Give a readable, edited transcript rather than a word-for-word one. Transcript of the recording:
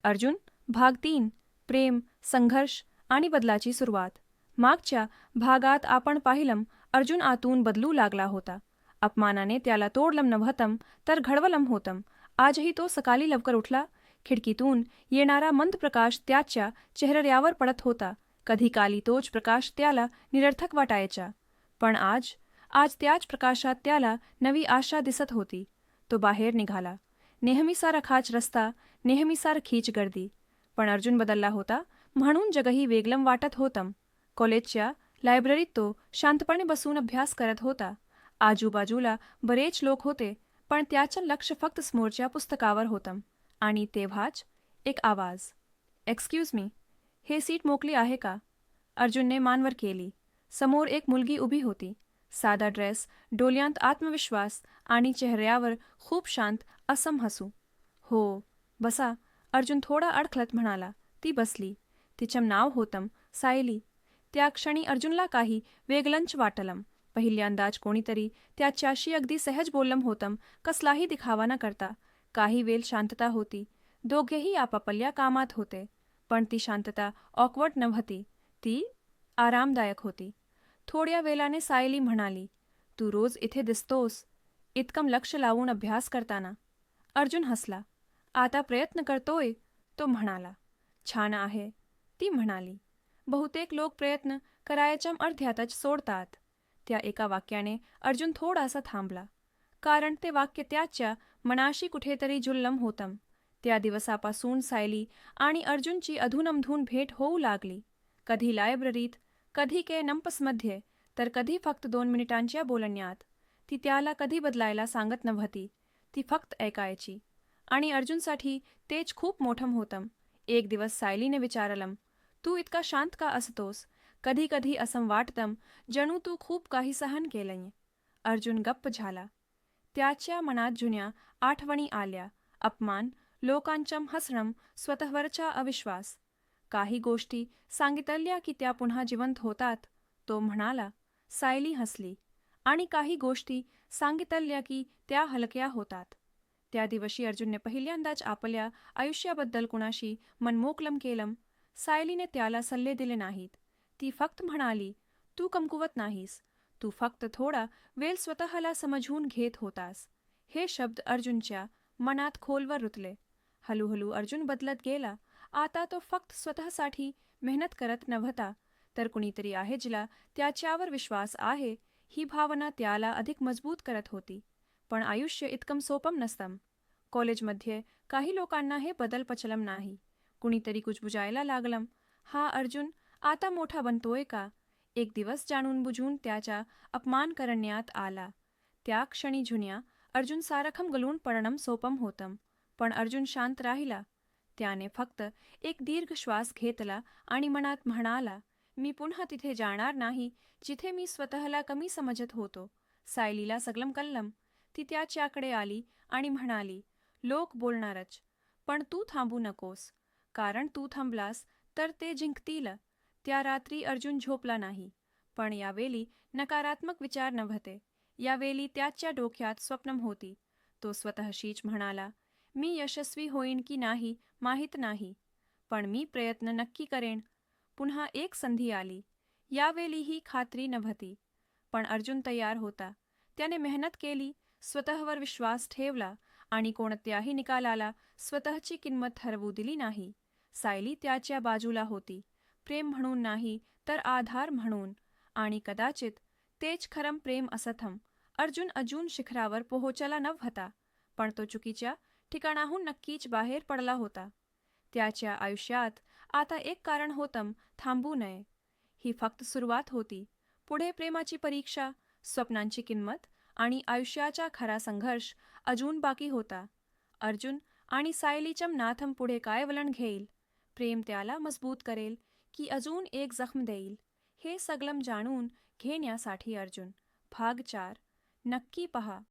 अर्जुन भाग 3 प्रेम, संघर्ष आणि बदलाची सुरुवात. मागच्या भागात आपण पाहिलं अर्जुन आतून बदलू लागला होता. अपमानाने त्याला तोडलं नव्हतं तर घडवलं होतं. आजही तो सकाळी लवकर उठला. खिडकीतून येणारा मंद प्रकाश त्याच्या चेहऱ्यावर पडत होता. कधी काली तोच प्रकाश त्याला निरर्थक वाटायचा. पण आज आज त्याच प्रकाशात त्याला नवी आशा दिसत होती. तो बाहेर निघाला. नेहमीसारा खाच रस्ता, नेहमीसारखीच गर्दी. पण अर्जुन बदलला होता म्हणून जगही वेगळं वाटत होतं. कॉलेजच्या लायब्ररीत तो शांतपणे बसून अभ्यास करत होता. आजूबाजूला बरेच लोक होते, पण त्याचं लक्ष फक्त समोरच्या पुस्तकावर होतं. आणि तेव्हाच एक आवाज, "एक्सक्यूज मी, हे सीट मोकळी आहे का?" अर्जुनने मानवर केली. समोर एक मुलगी उभी होती. साधा ड्रेस, डोळ्यांत आत्मविश्वास आणि चेहऱ्यावर खूप शांत असं हसू. "हो, बसा," अर्जुन थोडा अडखळत म्हणाला. ती बसली. तिचं नाव होतं सायली. त्या क्षणी अर्जुनला काही वेगळंच वाटलं. पहिल्यांदाच कोणीतरी त्याच्याशी अगदी सहज बोललं होतं, कसलाही दिखावा न करता. काही वेळ शांतता होती. दोघेही आपापल्या कामात होते. पण ती शांतता ऑकवर्ड नव्हती. ती आरामदायक होती. थोड्या वेळाने सायली म्हणाली, "तू रोज इथे दिसतोस, इतकं लक्ष लावून अभ्यास करताना." अर्जुन हसला. "आता प्रयत्न करतोय," तो म्हणाला. "छान आहे," ती म्हणाली. "बहुतेक लोक प्रयत्न करायच्या अर्ध्यातच सोडतात." त्या एका वाक्याने अर्जुन थोडासा थांबला. कारण ते वाक्य त्याच्या मनाशी कुठेतरी जुळलं होतं. त्या दिवसापासून सायली आणि अर्जुनची अधूनमधून भेट होऊ लागली. कधी लायब्ररीत, कधी कॅम्पसमध्ये, तर कधी फक्त 2 मिनिटांच्या बोलण्यात. ती त्याला कधी बदलायला सांगत नव्हती. ती फक्त ऐकायची. आणि अर्जुनसाठी तेच खूप मोठं होतं. एक दिवस सायलीने विचारलं, "तू इतका शांत का असतोस? कधी कधी असं वाटतं जणू तू खूप काही सहन केलंय." अर्जुन गप्प झाला. त्याच्या मनात जुन्या आठवणी आल्या. अपमान, लोकांचं हसणं, स्वतःवरचा अविश्वास. काही गोष्टी सांगितल्या की त्या पुन्हा जिवंत होतात, तो म्हणाला. सायली हसली. आणि काही गोष्टी सांगितल्या की त्या हलक्या होतात. त्या दिवशी अर्जुनने पहिल्यांदाच आपल्या आयुष्याबद्दल कुणाशी मनमोकळं केलं. सायलीने त्याला सल्ले दिले नाहीत. ती फक्त म्हणाली, "तू कमकुवत नाहीस. तू फक्त थोडा वेळ स्वतःला समजून घेत होतास." हे शब्द अर्जुनच्या मनात खोलवर रुतले. हळूहळू अर्जुन बदलत गेला. आता तो फक्त स्वतःसाठी मेहनत करत नव्हता, तर कुणीतरी आहे जिला त्याच्यावर विश्वास आहे, ही भावना त्याला अधिक मजबूत करत होती. पण आयुष्य इतकं सोपं नसतं. कॉलेजमध्ये काही लोकांना हे बदल पचलं नाही. कुणीतरी कुजबुजायला लागलं, "हा अर्जुन आता मोठा बनतोय का?" एक दिवस जाणून बुजून त्याचा अपमान करण्यात आला. त्या क्षणी जुन्या अर्जुन सारखं गळून पडणं सोपं होतं. पण अर्जुन शांत राहिला. त्याने फक्त एक दीर्घ श्वास घेतला आणि मनात म्हणाला, "मी पुन्हा तिथे जाणार नाही जिथे मी स्वतःला कमी समजत होतो." सायलीला सगळं कळलं. ती त्याच्याकडे आली आणि म्हणाली, "लोक बोलणारच, पण तू थांबू नकोस. कारण तू थांबलास तर ते जिंकतील." त्या रात्री अर्जुन झोपला नाही. पण यावेळी नकारात्मक विचार नव्हते. यावेळी त्याच्या डोक्यात स्वप्न होती. तो स्वतःशीच म्हणाला, "मी यशस्वी होईन की नाही माहीत नाही, पण मी प्रयत्न नक्की करेन." पुन्हा एक संधी आली. यावेळी ही खात्री नव्हती. पण अर्जुन तयार होता. त्याने मेहनत केली, स्वतःवर विश्वास ठेवला आणि कोणत्याही निकालाला स्वतःची किंमत ठरवू दिली नाही. सायली त्याच्या बाजूला होती. प्रेम म्हणून नाही, तर आधार म्हणून. आणि कदाचित तेच खरं प्रेम असतं. अर्जुन अजून शिखरावर पोहोचला नव्हता, पण तो चुकीच्या ठिकाणाहून नक्कीच बाहेर पडला होता. त्याच्या आयुष्यात आता एक कारण होतं थांबू नये. ही फक्त सुरुवात होती. पुढे प्रेमाची परीक्षा, स्वप्नांची किंमत आणि आयुष्याचा खरा संघर्ष अजून बाकी होता. अर्जुन आणि सायलीच्या नाथम पुढे काय वळण घेईल? प्रेम त्याला मजबूत करेल की अजून एक जखम देईल? हे सगळं जाणून घेण्यासाठी अर्जुन भाग 4 नक्की पहा.